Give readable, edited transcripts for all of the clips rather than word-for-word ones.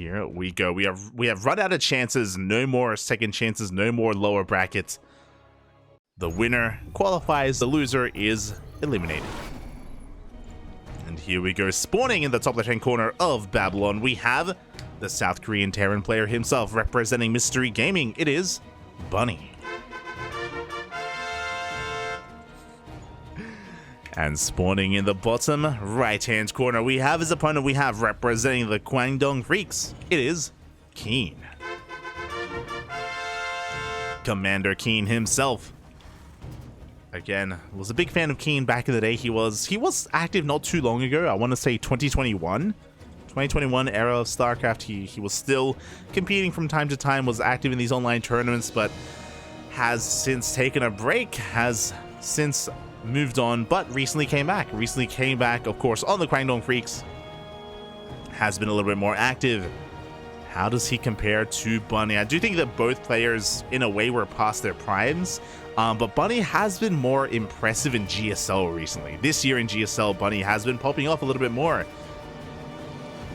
Here we go. We have run out of chances. No more second chances. No more lower brackets. The winner qualifies. The loser is eliminated. And here we go. Spawning in the top left-hand corner of Babylon, we have the South Korean Terran player himself representing Mystery Gaming. It is Bunny. And spawning in the bottom right-hand corner, we have his opponent. We have representing the Guangdong Freaks. It is KeeN. Commander KeeN himself. Again, was a big fan of KeeN back in the day. He was active not too long ago. I want to say 2021 era of StarCraft. He was still competing from time to time, was active in these online tournaments, but has since taken a break, has since moved on, but recently came back. Of course, on the Guangdong Freaks. Has been a little bit more active. How does he compare to Bunny? I do think that both players, in a way, were past their primes, but Bunny has been more impressive in GSL recently. This year in GSL, Bunny has been popping off a little bit more.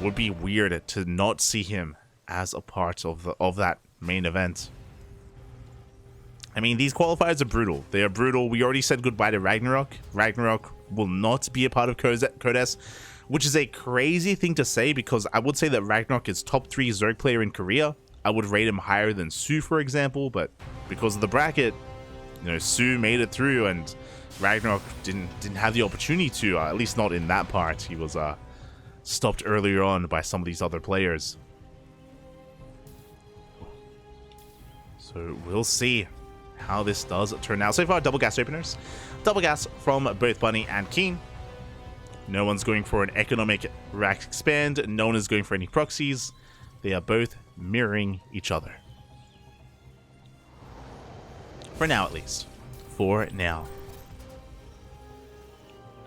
Would be weird to not see him as a part of that main event. I mean, these qualifiers are brutal. They are brutal. We already said goodbye to Ragnarok. Ragnarok will not be a part of Codes, which is a crazy thing to say because I would say that Ragnarok is top 3 Zerg player in Korea. I would rate him higher than Su, for example, but because of the bracket, you know, Su made it through and Ragnarok didn't have the opportunity to, at least not in that part. He was stopped earlier on by some of these other players. So we'll see how this does turn out. So far, double gas openers. Double gas from both Bunny and KeeN. No one's going for an economic rack expand. No one is going for any proxies. They are both mirroring each other. For now, at least. For now.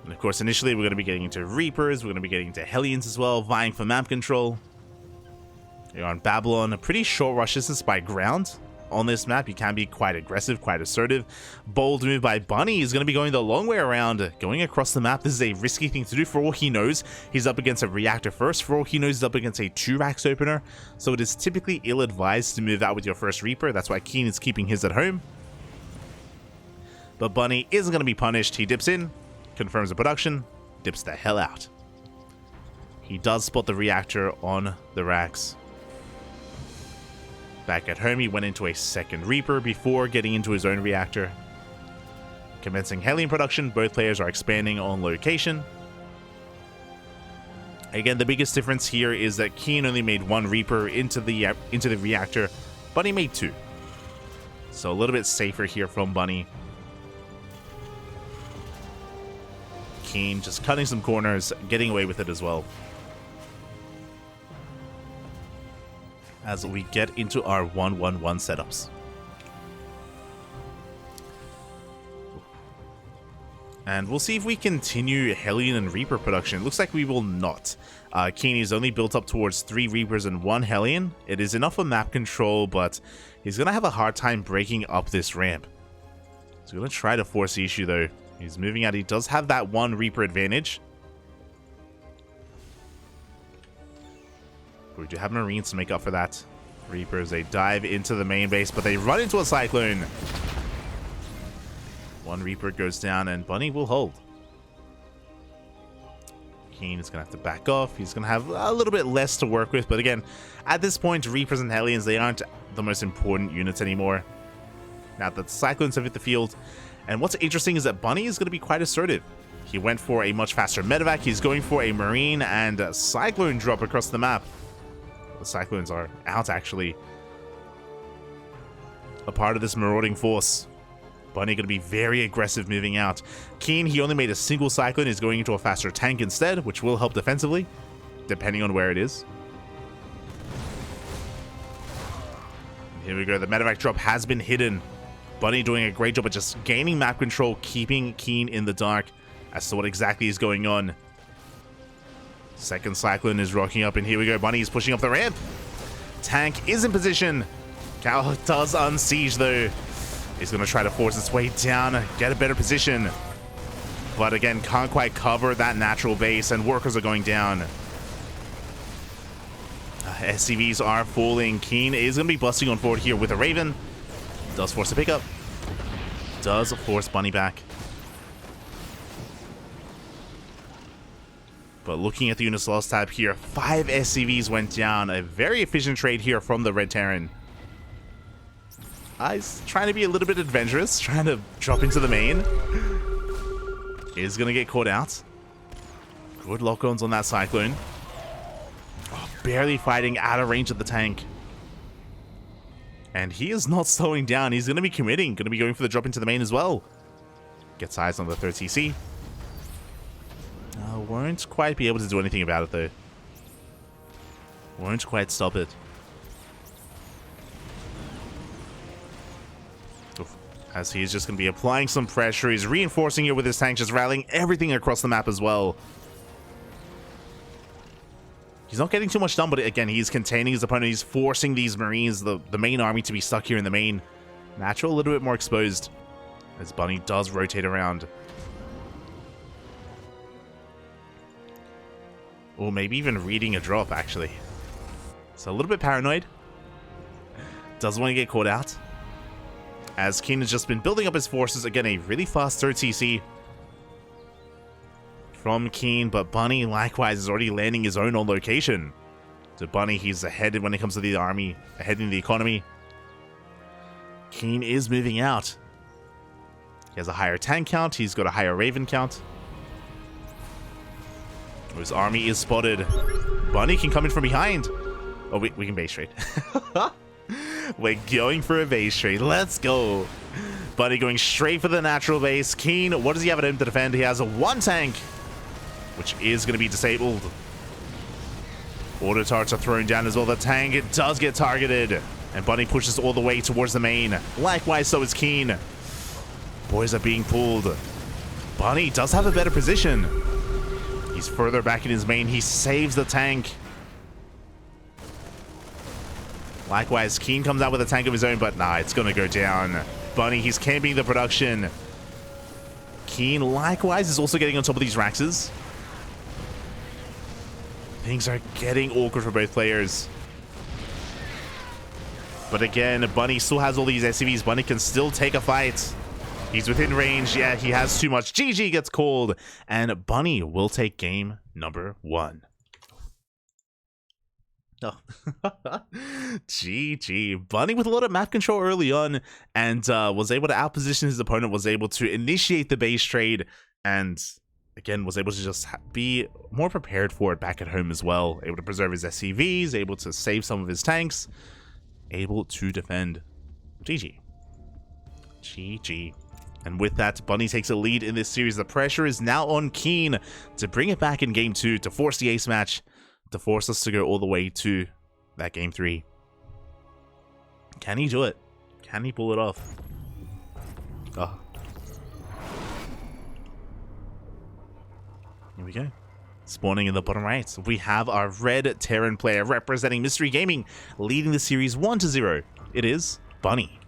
And of course, initially, we're going to be getting into Reapers. We're going to be getting into Hellions as well, vying for map control. You're on Babylon. A pretty short rush distance by ground. On this map, you can be quite aggressive, quite assertive. Bold move by Bunny is going to be going the long way around, going across the map. This is a risky thing to do. For all he knows, he's up against a reactor first. For all he knows, he's up against a 2-racks opener. So it is typically ill-advised to move out with your first Reaper. That's why KeeN is keeping his at home. But Bunny isn't going to be punished. He dips in, confirms the production, dips the hell out. He does spot the reactor on the racks. Back at home, he went into a second Reaper before getting into his own reactor. Commencing Hellion production, both players are expanding on location. Again, the biggest difference here is that KeeN only made 1 Reaper into the reactor, Bunny made 2. So a little bit safer here from Bunny. KeeN just cutting some corners, getting away with it as well. As we get into our 1-1-1 setups. And we'll see if we continue Hellion and Reaper production. It looks like we will not. KeeN is only built up towards 3 Reapers and 1 Hellion. It is enough for map control, but he's going to have a hard time breaking up this ramp. He's going to try to force the issue, though. He's moving out. He does have that 1 Reaper advantage. We do have Marines to make up for that. Reapers, they dive into the main base, but they run into a Cyclone. 1 Reaper goes down, and Bunny will hold. KeeN is going to have to back off. He's going to have a little bit less to work with, but again, at this point, Reapers and Hellions, they aren't the most important units anymore. Now that the Cyclones have hit the field, and what's interesting is that Bunny is going to be quite assertive. He went for a much faster medevac. He's going for a Marine and a Cyclone drop across the map. The Cyclones are out, actually. A part of this marauding force. Bunny going to be very aggressive moving out. KeeN, he only made a single Cyclone. He's going into a faster tank instead, which will help defensively, depending on where it is. And here we go. The medevac drop has been hidden. Bunny doing a great job of just gaining map control, keeping KeeN in the dark as to what exactly is going on. Second Cyclone is rocking up, and here we go. Bunny is pushing up the ramp. Tank is in position. Cal does unsiege, though. He's going to try to force its way down, get a better position. But again, can't quite cover that natural base, and workers are going down. SCVs are falling. KeeN is going to be busting on forward here with a Raven. Does force a pickup. Does force Bunny back. But looking at the units lost tab here, 5 SCVs went down. A very efficient trade here from the Red Terran. He's trying to be a little bit adventurous, trying to drop into the main. Is going to get caught out. Good lock-ons on that Cyclone. Oh, barely fighting out of range of the tank. And he is not slowing down. He's going to be committing. Going to be going for the drop into the main as well. Gets eyes on the third CC. Won't quite be able to do anything about it, though. Won't quite stop it. Oof. As he's just going to be applying some pressure. He's reinforcing it with his tank, just rallying everything across the map as well. He's not getting too much done, but again, he's containing his opponent. He's forcing these Marines, the main army, to be stuck here in the main. Natural, a little bit more exposed. As Bunny does rotate around. Or maybe even reading a drop, actually. So a little bit paranoid. Doesn't want to get caught out. As KeeN has just been building up his forces. Again, a really fast third CC from KeeN, but Bunny likewise is already landing his own on location. So Bunny, he's ahead when it comes to the army, ahead in the economy. KeeN is moving out. He has a higher tank count. He's got a higher Raven count. His army is spotted. Bunny can come in from behind. Oh, we can base trade. We're going for a base trade. Let's go. Bunny going straight for the natural base. KeeN, what does he have at him to defend? He has a 1 tank, which is going to be disabled. Auto turrets are thrown down as well. The tank, it does get targeted. And Bunny pushes all the way towards the main. Likewise, so is KeeN. Boys are being pulled. Bunny does have a better position. He's further back in his main. He saves the tank. Likewise, KeeN comes out with a tank of his own, but nah, it's going to go down. Bunny, he's camping the production. KeeN, likewise, is also getting on top of these Raxes. Things are getting awkward for both players. But again, Bunny still has all these SCVs. Bunny can still take a fight. He's within range. Yeah, he has too much. GG gets called. And Bunny will take game number 1. Oh. GG. Bunny with a lot of map control early on and was able to outposition his opponent, was able to initiate the base trade, and again was able to just be more prepared for it back at home as well. Able to preserve his SCVs, able to save some of his tanks, able to defend. GG. GG. And with that, Bunny takes a lead in this series. The pressure is now on KeeN to bring it back in game 2, to force the ace match, to force us to go all the way to that game 3. Can he do it? Can he pull it off? Oh. Here we go. Spawning in the bottom right, we have our Red Terran player representing Mystery Gaming, leading the series 1-0. It is Bunny.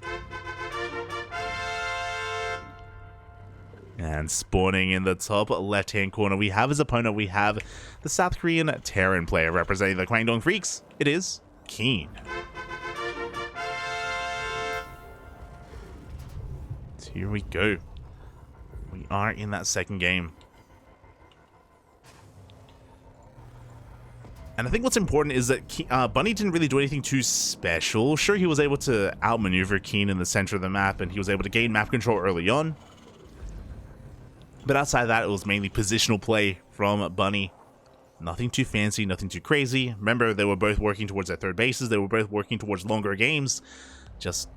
And spawning in the top left-hand corner, we have his opponent. We have the South Korean Terran player representing the Kwangdong Freaks. It is KeeN. So here we go. We are in that second game. And I think what's important is that Bunny didn't really do anything too special. Sure, he was able to outmaneuver KeeN in the center of the map, and he was able to gain map control early on. But outside of that, it was mainly positional play from Bunny. Nothing too fancy, nothing too crazy. Remember, they were both working towards their third bases. They were both working towards longer games. Just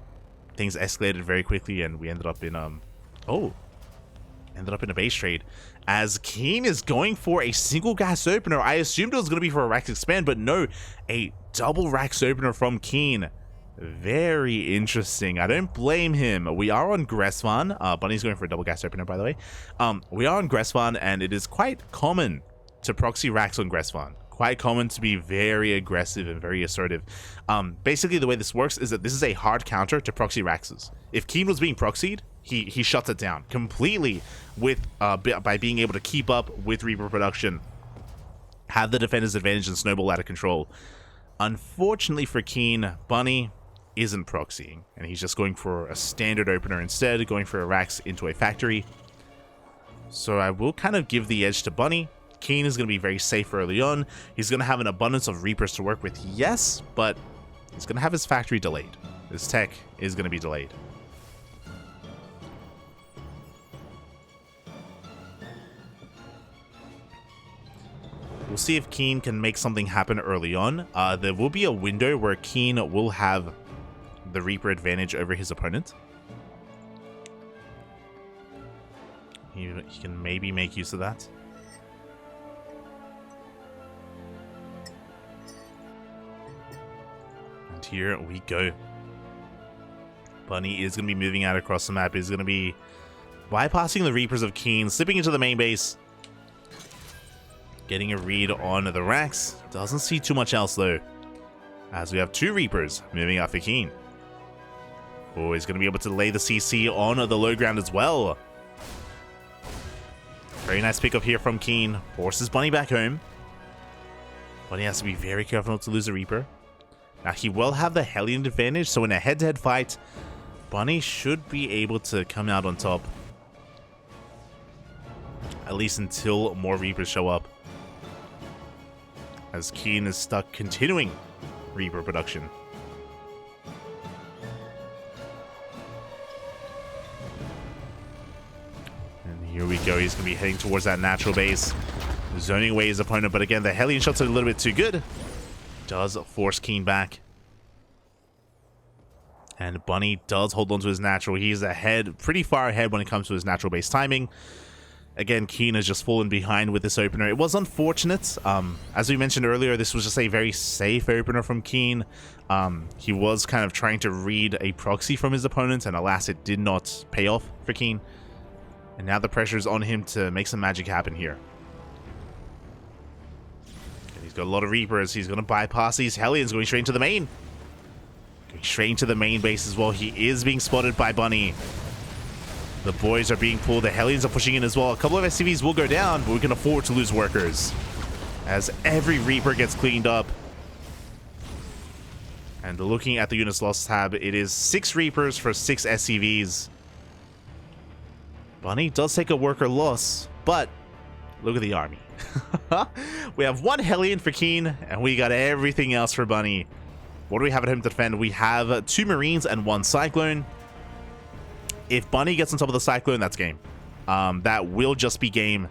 things escalated very quickly, and we ended up in a base trade. As KeeN is going for a single gas opener. I assumed it was going to be for a Rax expand, but no, a double Rax opener from KeeN. Very interesting. I don't blame him. We are on Gresvan. Bunny's going for a double gas opener, by the way. We are on Gresvan, and it is quite common to proxy Rax on Gresvan. Quite common to be very aggressive and very assertive. Basically, the way this works is that this is a hard counter to proxy Raxes. If KeeN was being proxied, he shuts it down completely with by being able to keep up with Reaper production, have the defender's advantage, and snowball out of control. Unfortunately for KeeN, Bunny isn't proxying, and he's just going for a standard opener instead, going for a Rax into a factory. So I will kind of give the edge to Bunny. KeeN is going to be very safe early on. He's going to have an abundance of Reapers to work with, yes, but he's going to have his factory delayed. His tech is going to be delayed. We'll see if KeeN can make something happen early on. There will be a window where KeeN will have the Reaper advantage over his opponent. He can maybe make use of that. And here we go. Bunny is going to be moving out across the map. He's going to be bypassing the Reapers of KeeN, slipping into the main base. Getting a read on the Rax. Doesn't see too much else though, as we have 2 Reapers moving after KeeN. Oh, he's going to be able to lay the CC on the low ground as well. Very nice pickup here from KeeN. Forces Bunny back home. Bunny has to be very careful not to lose a Reaper. Now he will have the Hellion advantage, so in a head-to-head fight, Bunny should be able to come out on top. At least until more Reapers show up. As KeeN is stuck continuing Reaper production. And here we go. He's going to be heading towards that natural base, zoning away his opponent. But again, the Hellion shots are a little bit too good. Does force KeeN back. And Bunny does hold on to his natural. He's ahead, pretty far ahead when it comes to his natural base timing. Again, KeeN has just fallen behind with this opener. It was unfortunate. As we mentioned earlier, this was just a very safe opener from KeeN. He was kind of trying to read a proxy from his opponent, and alas, it did not pay off for KeeN. And now the pressure is on him to make some magic happen here. And he's got a lot of Reapers. He's going to bypass these Hellions, going straight into the main. Going straight into the main base as well. He is being spotted by Bunny. The boys are being pulled. The Hellions are pushing in as well. A couple of SCVs will go down, but we can afford to lose workers as every Reaper gets cleaned up. And looking at the units lost tab, it is 6 Reapers for 6 SCVs. Bunny does take a worker loss, but look at the army. We have 1 Hellion for KeeN, and we got everything else for Bunny. What do we have at home to defend? We have 2 Marines and 1 Cyclone. If Bunny gets on top of the Cyclone, that's game. That will just be game.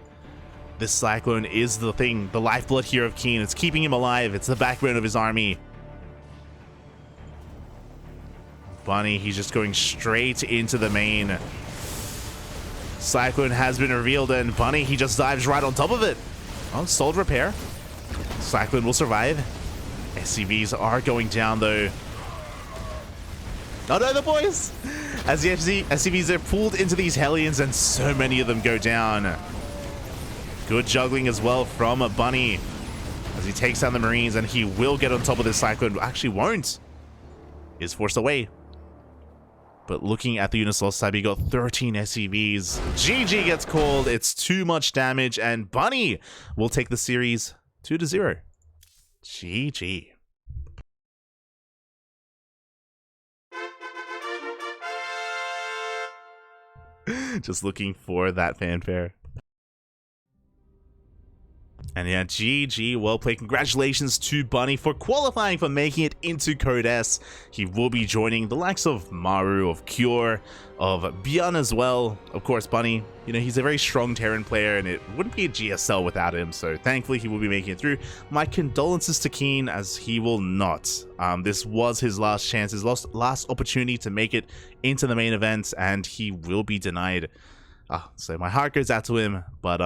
This Cyclone is the thing, the lifeblood here of KeeN. It's keeping him alive. It's the backbone of his army. Bunny, he's just going straight into the main. Cyclone has been revealed, and Bunny, he just dives right on top of it. Oh, sold repair. Cyclone will survive. SCVs are going down, though. Oh no, the boys! As the SCVs are pulled into these Hellions, and so many of them go down. Good juggling as well from a Bunny as he takes down the Marines, and he will get on top of this Cyclone. Actually won't. Is forced away. But looking at the units lost side, we got 13 SCVs. GG gets called. It's too much damage, and Bunny will take the series 2-0. GG. Just looking for that fanfare. And yeah, GG, well played. Congratulations to Bunny for qualifying, for making it into Code S. He will be joining the likes of Maru, of Cure, of Bjorn as well. Of course, Bunny, you know, he's a very strong Terran player, and it wouldn't be a GSL without him, so thankfully he will be making it through. My condolences to KeeN, as he will not. This was his last chance, his last opportunity to make it into the main event, and he will be denied. So my heart goes out to him, but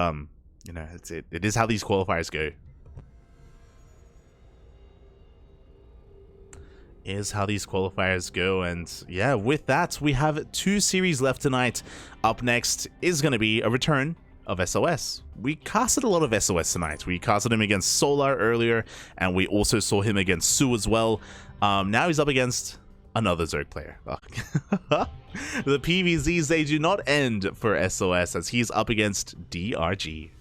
you know, it is how these qualifiers go. And yeah, with that, we have 2 series left tonight. Up next is going to be a return of SOS. We casted a lot of SOS tonight. We casted him against Solar earlier, and we also saw him against Sue as well. Now he's up against another Zerg player. The PVZs, they do not end for SOS, as he's up against DRG.